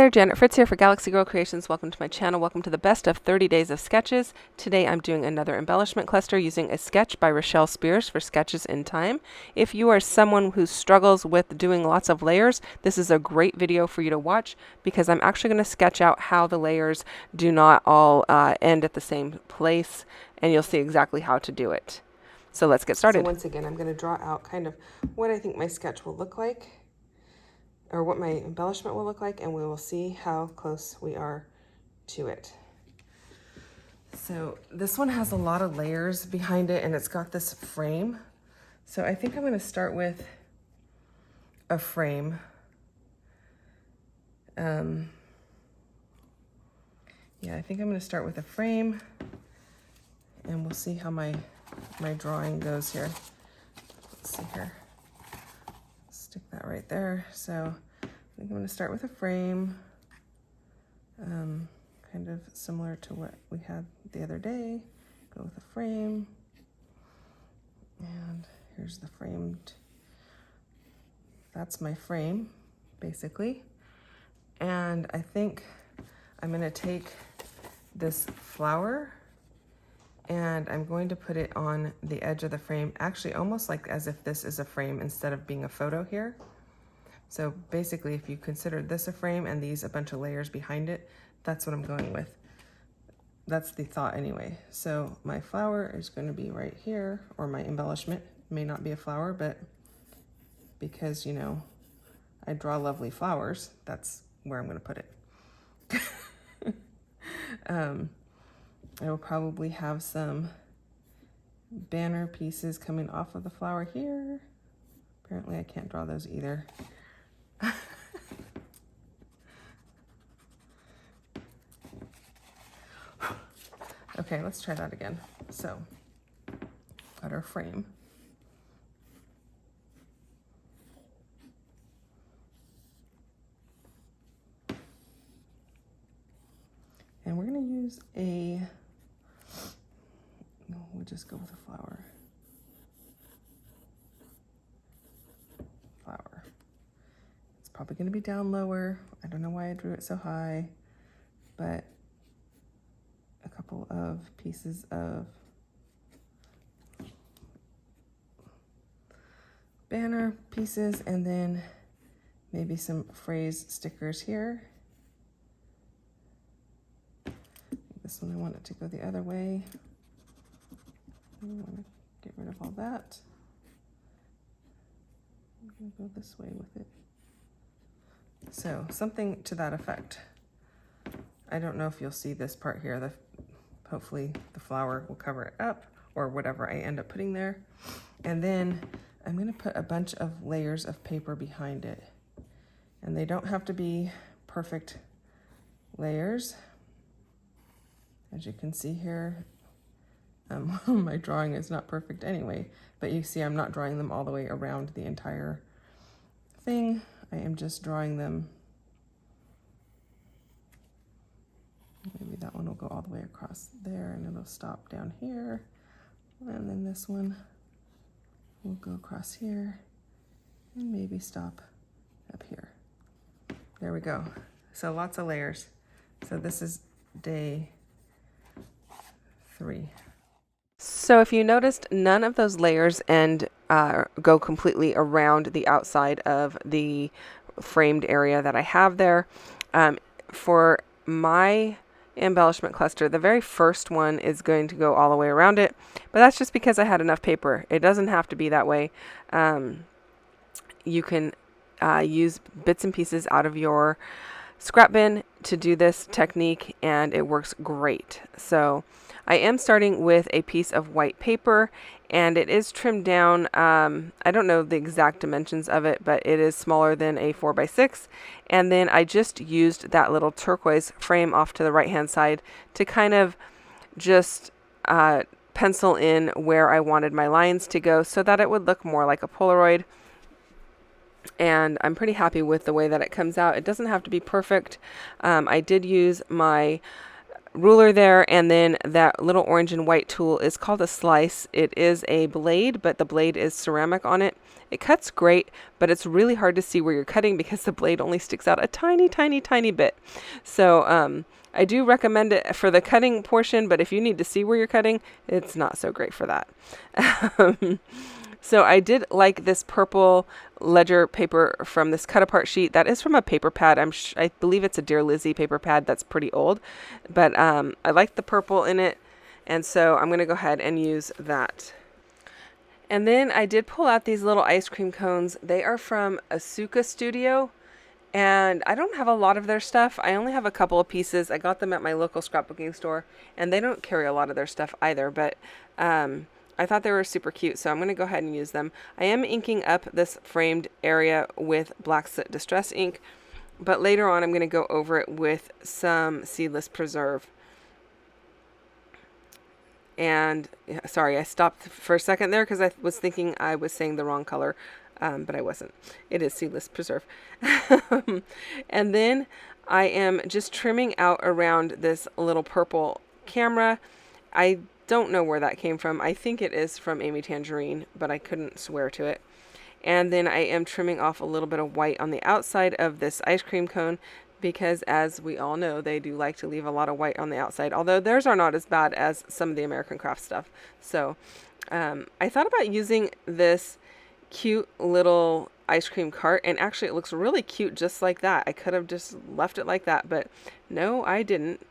Hey there, Janet Fritz here for Galaxy Girl Creations. Welcome to my channel. Welcome to the best of 30 days of sketches. Today I'm doing another embellishment cluster using a sketch by Rochelle Spears for Sketches in Time. If you are someone who struggles with doing lots of layers, this is a great video for you to watch because I'm actually going to sketch out how the layers do not all end at the same place, and you'll see exactly how to do it. So let's get started. So once again, I'm going to draw out kind of what I think my sketch will look like, or what my embellishment will look like, and we will see how close we are to it. So this one has a lot of layers behind it, and it's got this frame. So I think I'm going to start with a frame. Yeah, I think I'm going to start with a frame, and we'll see how my drawing goes here. Let's see here. Stick that right there. So I think I'm going to start with a frame, kind of similar to what we had the other day. Go with a frame, and here's the framed. That's my frame, basically. And I think I'm going to take this flower and I'm going to put it on the edge of the frame, actually almost like as if this is a frame instead of being a photo here. So basically, if you consider this a frame and these a bunch of layers behind it, that's what I'm going with. That's the thought anyway. So my flower is going to be right here, or my embellishment may not be a flower, but because, you know, I draw lovely flowers, that's where I'm going to put it. I will probably have some banner pieces coming off of the flower here. Apparently I can't draw those either. Okay, let's try that again. So, got our frame. And we're going to use we'll just go with a flower. Flower. It's probably going to be down lower. I don't know why I drew it so high, but a couple of pieces of banner pieces, and then maybe some phrase stickers here. This one I want it to go the other way. I want to get rid of all that. I'm going to go this way with it. So something to that effect. I don't know if you'll see this part here. Hopefully the flower will cover it up, or whatever I end up putting there. And then I'm going to put a bunch of layers of paper behind it. And they don't have to be perfect layers. As you can see here, my drawing is not perfect anyway, but you see I'm not drawing them all the way around the entire thing. I am just drawing them. Maybe that one will go all the way across there and it'll stop down here. And then this one will go across here and maybe stop up here. There we go. So lots of layers. So this is day 3. So if you noticed, none of those layers go completely around the outside of the framed area that I have there. For my embellishment cluster, the very first one is going to go all the way around it, but that's just because I had enough paper. It doesn't have to be that way. You can use bits and pieces out of your scrap bin to do this technique, and it works great. So I am starting with a piece of white paper, and it is trimmed down. I don't know the exact dimensions of it, but it is smaller than a 4x6. And then I just used that little turquoise frame off to the right hand side to kind of just pencil in where I wanted my lines to go so that it would look more like a Polaroid. And I'm pretty happy with the way that it comes out. It doesn't have to be perfect. I did use my ruler there, and then that little orange and white tool is called a slice. It is a blade, but the blade is ceramic on it. It cuts great, but it's really hard to see where you're cutting because the blade only sticks out a tiny, tiny, tiny bit. So I do recommend it for the cutting portion, but if you need to see where you're cutting, it's not so great for that. So I did like this purple ledger paper from this cut apart sheet. That is from a paper pad. I believe it's a Dear Lizzie paper pad that's pretty old, but I like the purple in it, and so I'm going to go ahead and use that. And then I did pull out these little ice cream cones. They are from Asuka Studio, and I don't have a lot of their stuff. I only have a couple of pieces. I got them at my local scrapbooking store, and they don't carry a lot of their stuff either, but I thought they were super cute, so I'm going to go ahead and use them. I am inking up this framed area with Black Soot Distress ink, but later on I'm going to go over it with some Seedless Preserve. And sorry, I stopped for a second there because I was thinking I was saying the wrong color, but I wasn't. It is Seedless Preserve. And then I am just trimming out around this little purple camera. I don't know where that came from. I think it is from Amy Tangerine, but I couldn't swear to it. And then I am trimming off a little bit of white on the outside of this ice cream cone because, as we all know, they do like to leave a lot of white on the outside, although theirs are not as bad as some of the American Craft stuff. So I thought about using this cute little ice cream cart, and actually it looks really cute just like that. I could have just left it like that, but no, I didn't.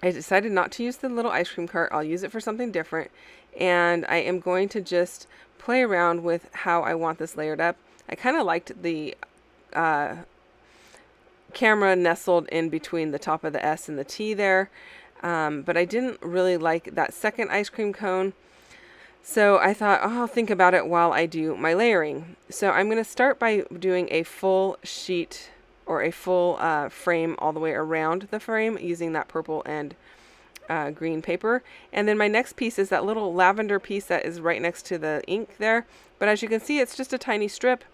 I decided not to use the little ice cream cart. I'll use it for something different, and I am going to just play around with how I want this layered up. I kind of liked the camera nestled in between the top of the S and the T there, but I didn't really like that second ice cream cone. So I thought, oh, I'll think about it while I do my layering. So I'm going to start by doing a full sheet or a full frame all the way around the frame using that purple and green paper. And then my next piece is that little lavender piece that is right next to the ink there. But as you can see, it's just a tiny strip.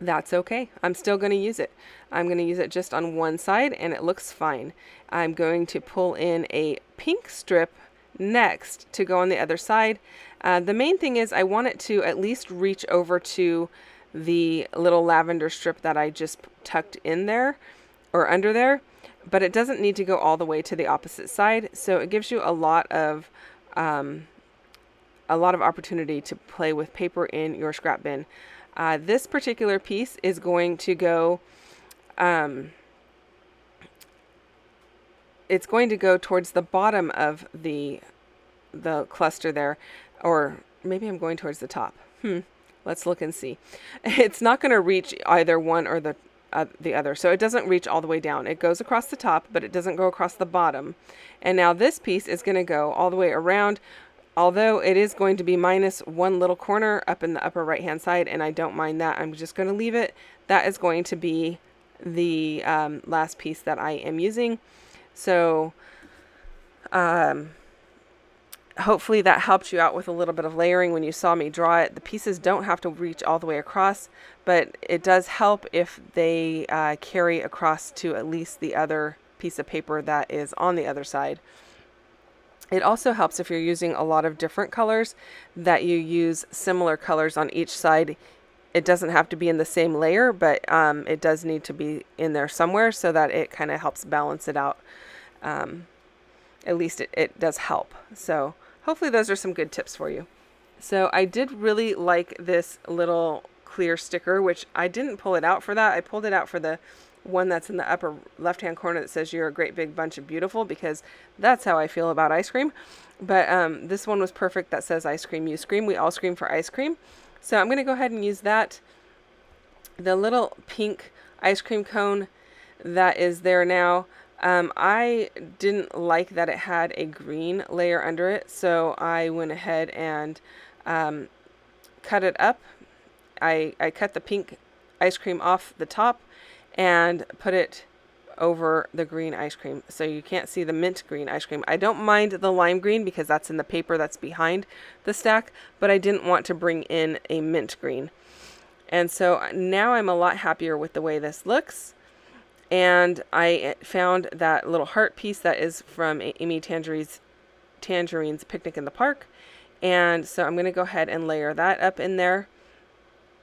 That's okay. I'm still going to use it. I'm going to use it just on one side, and it looks fine. I'm going to pull in a pink strip next to go on the other side. The main thing is I want it to at least reach over to the little lavender strip that I just tucked in there or under there, but it doesn't need to go all the way to the opposite side. So it gives you a lot of opportunity to play with paper in your scrap bin. This particular piece is going to go, it's going to go towards the bottom of the cluster there, or maybe I'm going towards the top. Let's look and see. It's not going to reach either one or the other, so it doesn't reach all the way down. It goes across the top, but it doesn't go across the bottom. And now this piece is going to go all the way around, although it is going to be minus one little corner up in the upper right hand side, and I don't mind that. I'm just going to leave it. That is going to be the last piece that I am using. So hopefully that helped you out with a little bit of layering when you saw me draw it. The pieces don't have to reach all the way across, but it does help if they carry across to at least the other piece of paper that is on the other side. It also helps if you're using a lot of different colors that you use similar colors on each side. It doesn't have to be in the same layer, but it does need to be in there somewhere so that it kind of helps balance it out. At least it does help. So hopefully those are some good tips for you. So I did really like this little clear sticker, which I didn't pull it out for that. I pulled it out for the one that's in the upper left hand corner that says "You're a great big bunch of beautiful," because that's how I feel about ice cream. But this one was perfect that says "I scream, you scream, we all scream for ice cream." So I'm going to go ahead and use that. The little pink ice cream cone that is there now, I didn't like that it had a green layer under it, so I went ahead and cut it up. I cut the pink ice cream off the top and put it over the green ice cream, so you can't see the mint green ice cream. I don't mind the lime green because that's in the paper that's behind the stack, but I didn't want to bring in a mint green. And so now I'm a lot happier with the way this looks. And I found that little heart piece that is from Amy Tangerine's Picnic in the Park. And so I'm going to go ahead and layer that up in there.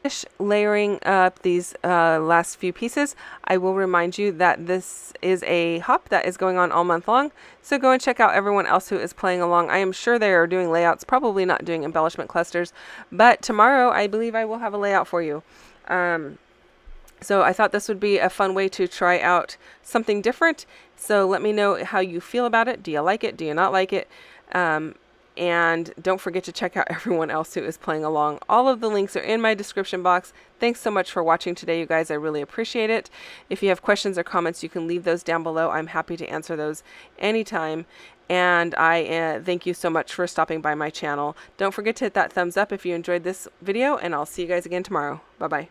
Finish layering up these last few pieces, I will remind you that this is a hop that is going on all month long. So go and check out everyone else who is playing along. I am sure they are doing layouts, probably not doing embellishment clusters, but tomorrow I believe I will have a layout for you. So I thought this would be a fun way to try out something different. So let me know how you feel about it. Do you like it? Do you not like it? And don't forget to check out everyone else who is playing along. All of the links are in my description box. Thanks so much for watching today, you guys. I really appreciate it. If you have questions or comments, you can leave those down below. I'm happy to answer those anytime. And I thank you so much for stopping by my channel. Don't forget to hit that thumbs up if you enjoyed this video, and I'll see you guys again tomorrow. Bye-bye.